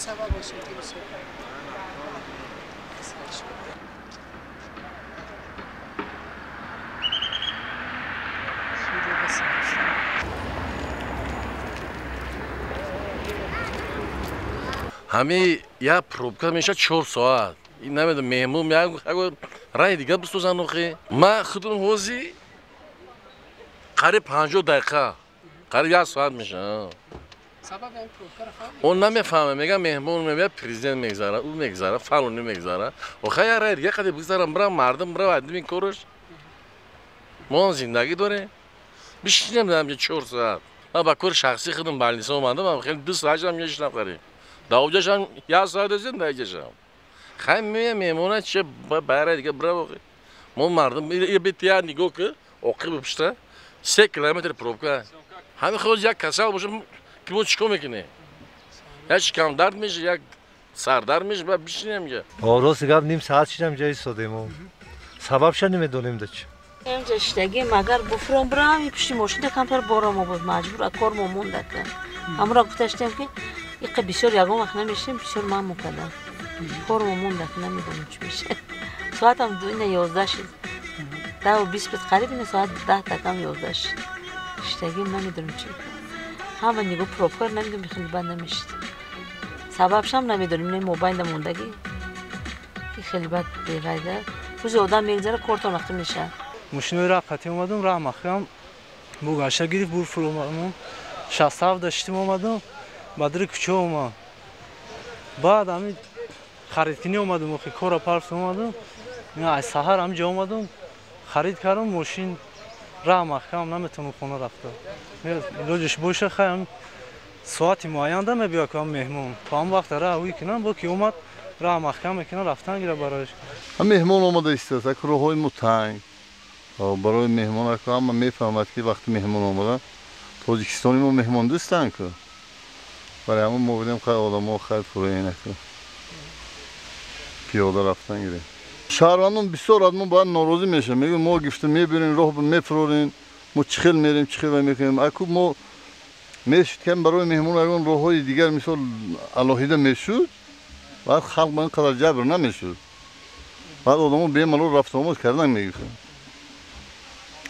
سبب باشه که بسیار همه یا پروبکا میشه 4 ساعت این نمیدونم مهمون میگه اگر رای دیگه بسازن آخه ما خودم حوزی قریب 50 دقیقه قریب 1 ساعت میشه سبب این پروبکا رو فهمیدی؟ اون نمیفهمه میگه مهمون میگه پرزیدنت میگذاره اون میگذاره فلانی میگذاره آخه یا رای دیگه قدی بگذارم برام مردم برای ادمین کارش ما زندگی داره بیشتر نمیدونم 4 ساعت من با کار شخصی خودم بالنیسا اومدم من خیلی دوست داشتم یه نفری داوجشم 1 ساعت زندگیشم خیلی میمونه چه برای دیگه برای ما مردم یه بیتیا نگاه که عقب بپشته 3 کیلومتر پروبکا همین خود یک کسل باشه که ما چیکار میکنه یک کم درد میشه یک سر درد میشه بعد بیشتر نمیگه راست گفت نیم ساعت شدیم جای ایستادیم سببش نمیدونیم دچ اینجا شدگیم اگر بفرم برام پشت ماشین کمتر بارم بود مجبور کار موند کردم امروز گفتم که یک بسیار یگام وقت نمیشیم بسیار من مکدم کار موند کردم نمیدونم چی میشه ساعت هم 11 شد 10:20 قریب این ساعت 10 تا کم 11 شد شدگیم نمیدونم چی همه نگاه پروپر نمیدونم خیلی بند نمیشد سببش هم نمیدونیم این موبایل موندگی که خیلی بد بی‌فایده روز آدم میگذره کارت وقت میشه ماشین رفتی اومدم راه مخم بوگاشا گیری بور فرمام 67 داشتیم اومدم بدر کوچه اومد بعد همین خرید کنی اومدم خیلی کارا پارس اومدم نه از سحر هم جا اومدم خرید کردم ماشین راه مخم نمیتونم خونه رفتم روزش باشه خیلی ساعتی معین دم بیا کنم مهمون تا هم وقت راه وی کنم با کی اومد راه مخم میکنه رفتن گیره براش مهمون اومده است یک راههای متنگ برای مهمان که هم میفهمد که وقتی مهمان اومدن تاجیکستانی ما مهمان دوستن که برای همون ما بودیم خیلی آدم ها خیلی فرایی نکن پیاده رفتن گیره شهروندان بسیار از ما باید ناراضی میشه میگن ما گفته میبرین راه میفرارین ما چخیل میریم چخیل میکنیم اکو ما میشد که برای مهمون اگر راه های دیگر مثال علاهیده میشد بعد خلق با اینقدر جبر نمیشد بعد آدم ها به ملو رفت آمد کردن میگفتن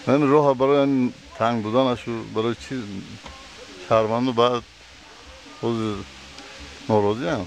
این راه برای تنگ بودنشو برای چی شهروند بعد خود ناراضی هم